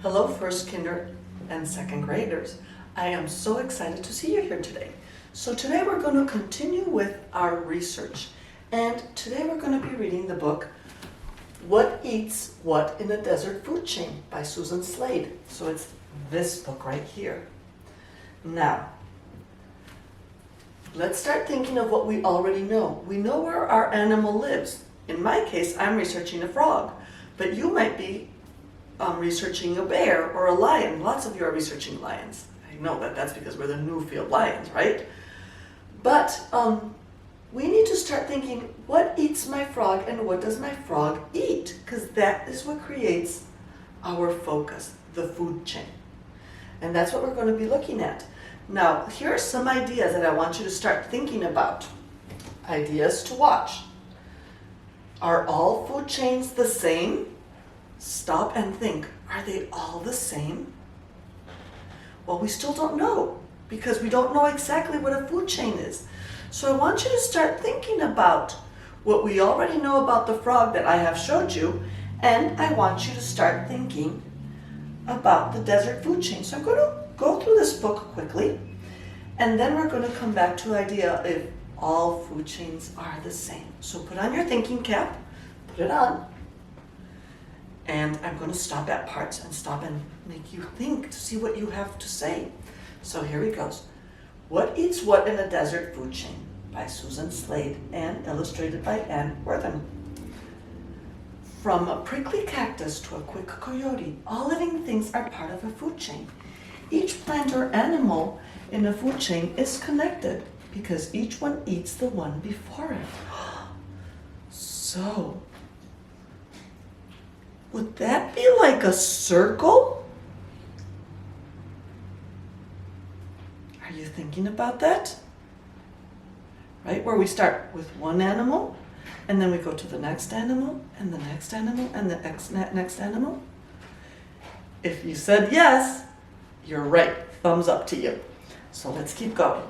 Hello, first kinder and second graders. I am so excited to see you here today. So today we're going to continue with our research. And today we're going to be reading the book, What Eats What in a Desert Food Chain by Susan Slade. So it's this book right here. Now, let's start thinking of what we already know. We know where our animal lives. In my case, I'm researching a frog, but you might be researching a bear or a lion. Lots of you are researching lions. I know that's because we're the Newfield Lions, right? But we need to start thinking, what eats my frog and what does my frog eat? Because that is what creates our focus, the food chain. And that's what we're going to be looking at. Now, here are some ideas that I want you to start thinking about. Ideas to watch. Are all food chains the same? Stop and think, are they all the same? Well, we still don't know because we don't know exactly what a food chain is. So I want you to start thinking about what we already know about the frog that I have showed you, and I want you to start thinking about the desert food chain. So I'm going to go through this book quickly, and then we're going to come back to the idea if all food chains are the same. So put on your thinking cap, put it on. And I'm going to stop at parts and stop and make you think to see what you have to say. So here he goes. What Eats What in a Desert Food Chain by Susan Slade and illustrated by Ann Wortham. From a prickly cactus to a quick coyote, all living things are part of a food chain. Each plant or animal in a food chain is connected because each one eats the one before it. So, would that be like a circle? Are you thinking about that? Right, where we start with one animal, and then we go to the next animal, and the next animal, and the next animal? If you said yes, you're right. Thumbs up to you. So let's keep going.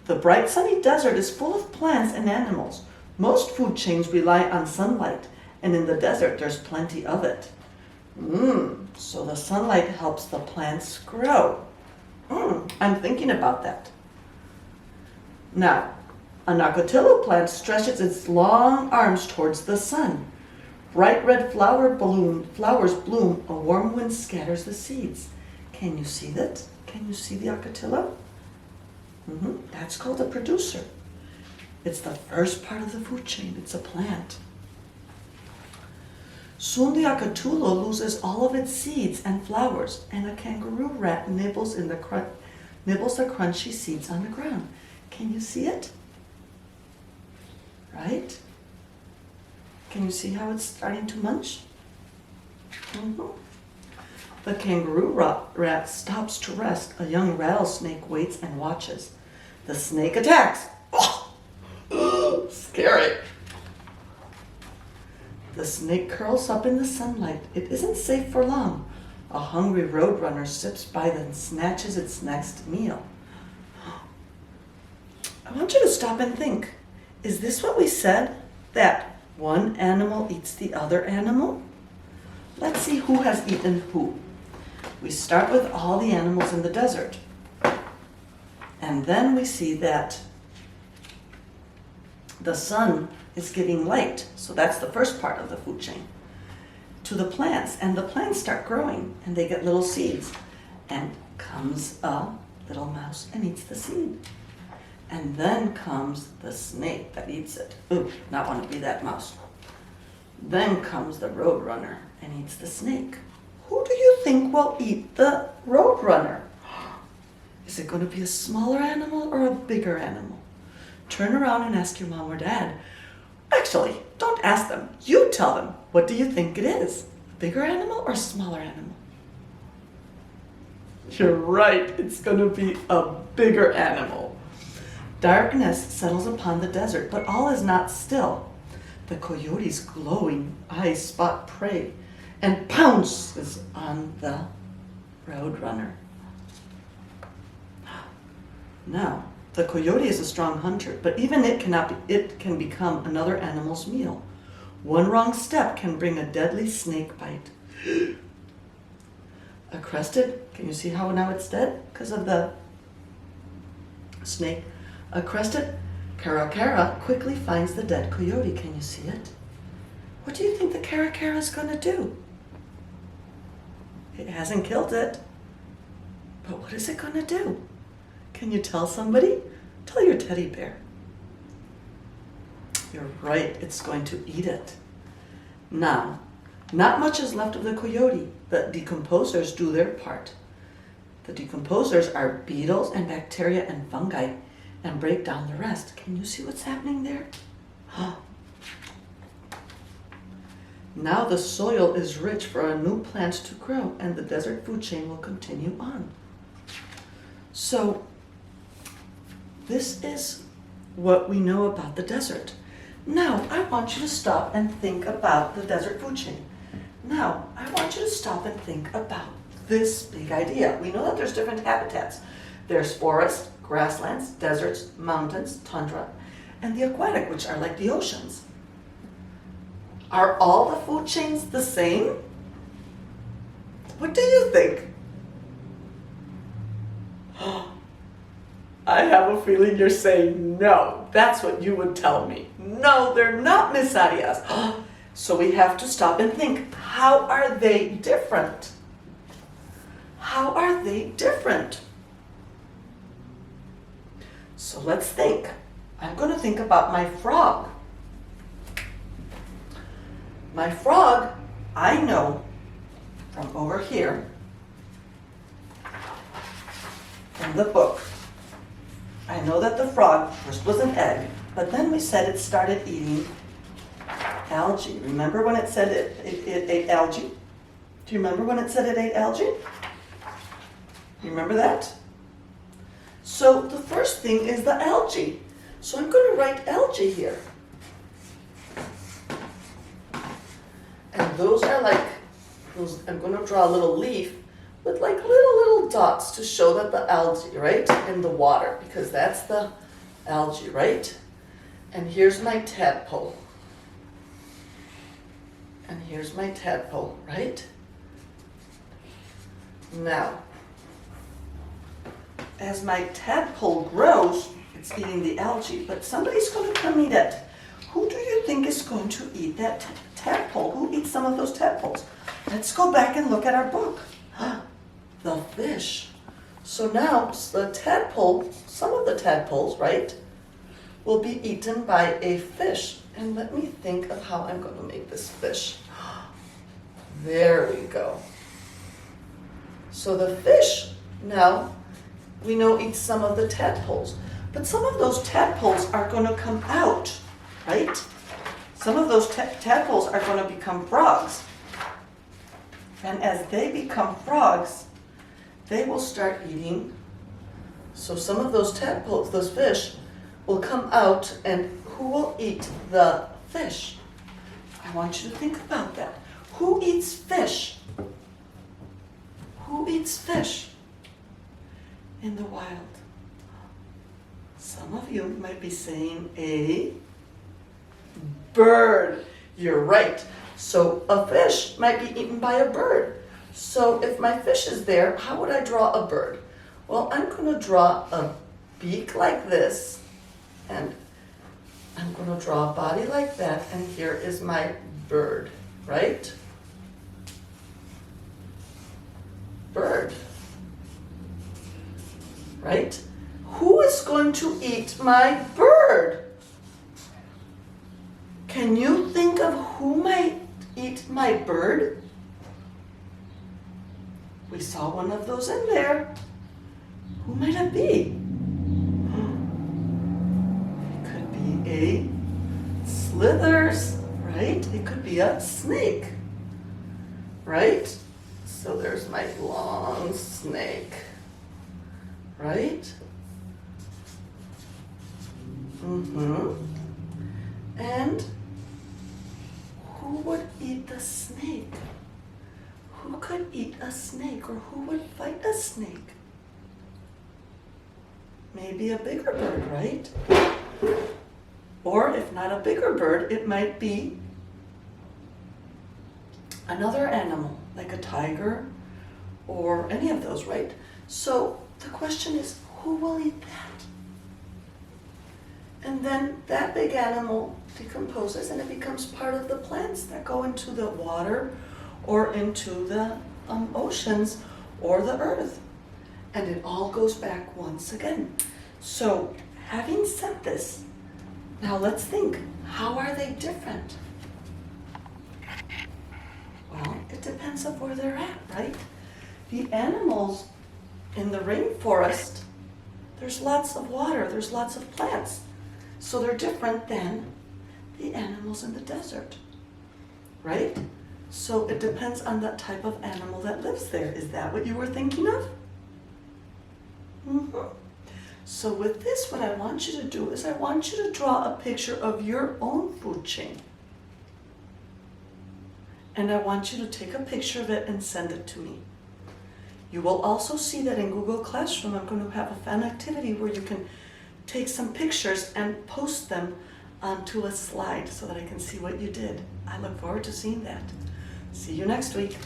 The bright sunny desert is full of plants and animals. Most food chains rely on sunlight, and in the desert there's plenty of it. So the sunlight helps the plants grow. I'm thinking about that. Now, an ocotillo plant stretches its long arms towards the sun. Bright red flowers bloom, a warm wind scatters the seeds. Can you see that? Can you see the ocotillo? That's called a producer. It's the first part of the food chain. It's a plant. Soon the ocotillo loses all of its seeds and flowers, and a kangaroo rat nibbles the crunchy seeds on the ground. Can you see it? Right? Can you see how it's starting to munch? The kangaroo rat stops to rest. A young rattlesnake waits and watches. The snake attacks. Oh, scary. The snake curls up in the sunlight. It isn't safe for long. A hungry roadrunner sips by and snatches its next meal. I want you to stop and think. Is this what we said? That one animal eats the other animal? Let's see who has eaten who. We start with all the animals in the desert. And then we see that the sun is getting light. So that's the first part of the food chain. To the plants, and the plants start growing, and they get little seeds. And comes a little mouse and eats the seed. And then comes the snake that eats it. Ooh, not want to be that mouse. Then comes the roadrunner and eats the snake. Who do you think will eat the roadrunner? Is it going to be a smaller animal or a bigger animal? Turn around and ask your mom or dad. Actually, don't ask them. You tell them. What do you think it is? A bigger animal or a smaller animal? You're right. It's going to be a bigger animal. Darkness settles upon the desert, but all is not still. The coyote's glowing eyes spot prey and pounces on the roadrunner. Now, the coyote is a strong hunter, but even it can become another animal's meal. One wrong step can bring a deadly snake bite. A crested, can you see how now it's dead? Because of the snake. A crested caracara quickly finds the dead coyote. Can you see it? What do you think the caracara is going to do? It hasn't killed it. But what is it going to do? Can you tell somebody? Tell your teddy bear. You're right, it's going to eat it. Now, not much is left of the coyote. The decomposers do their part. The decomposers are beetles and bacteria and fungi and break down the rest. Can you see what's happening there? Now the soil is rich for a new plant to grow and the desert food chain will continue on. So, this is what we know about the desert. Now, I want you to stop and think about the desert food chain. Now, I want you to stop and think about this big idea. We know that there's different habitats. There's forests, grasslands, deserts, mountains, tundra, and the aquatic, which are like the oceans. Are all the food chains the same? What do you think? I have a feeling you're saying no. That's what you would tell me. No, they're not, Miss Arias. So we have to stop and think, how are they different? How are they different? So let's think. I'm going to think about my frog. My frog, I know from over here in the book. I know that the frog first was an egg, but then we said it started eating algae. Remember when it said it ate algae? Do you remember when it said it ate algae? You remember that? So the first thing is the algae. So I'm going to write algae here. And those are like, I'm going to draw a little leaf with like little dots to show that the algae, right, in the water, because that's the algae, right? And here's my tadpole. And here's my tadpole, right? Now, as my tadpole grows, it's eating the algae, but somebody's going to come eat it. Who do you think is going to eat that tadpole? Who eats some of those tadpoles? Let's go back and look at our book. The fish. So now the tadpole, some of the tadpoles, right, will be eaten by a fish. And let me think of how I'm going to make this fish. There we go. So the fish now, we know eats some of the tadpoles. But some of those tadpoles are going to come out, right? Some of those tadpoles are going to become frogs. And as they become frogs, they will start eating. So some of those tadpoles, those fish, will come out, and who will eat the fish? I want you to think about that. Who eats fish? Who eats fish in the wild? Some of you might be saying a bird. You're right. So a fish might be eaten by a bird. So if my fish is there, how would I draw a bird? Well, I'm going to draw a beak like this, and I'm going to draw a body like that, and here is my bird, right? Bird. Right? Who is going to eat my bird? Can you think of who might eat my bird? We saw one of those in there. Who might it be? It could be a slithers, right? It could be a snake, right? So there's my long snake, right? And who would eat the snake? Who could eat a snake, or who would fight a snake? Maybe a bigger bird, right? Or if not a bigger bird, it might be another animal, like a tiger or any of those, right? So the question is, who will eat that? And then that big animal decomposes and it becomes part of the plants that go into the water or into the oceans or the earth. And it all goes back once again. So having said this, now let's think, how are they different? Well, it depends on where they're at, right? The animals in the rainforest, there's lots of water, there's lots of plants. So they're different than the animals in the desert, right? So it depends on the type of animal that lives there. Is that what you were thinking of? Mm-hmm. So with this, what I want you to do is I want you to draw a picture of your own food chain. And I want you to take a picture of it and send it to me. You will also see that in Google Classroom, I'm going to have a fun activity where you can take some pictures and post them onto a slide so that I can see what you did. I look forward to seeing that. See you next week.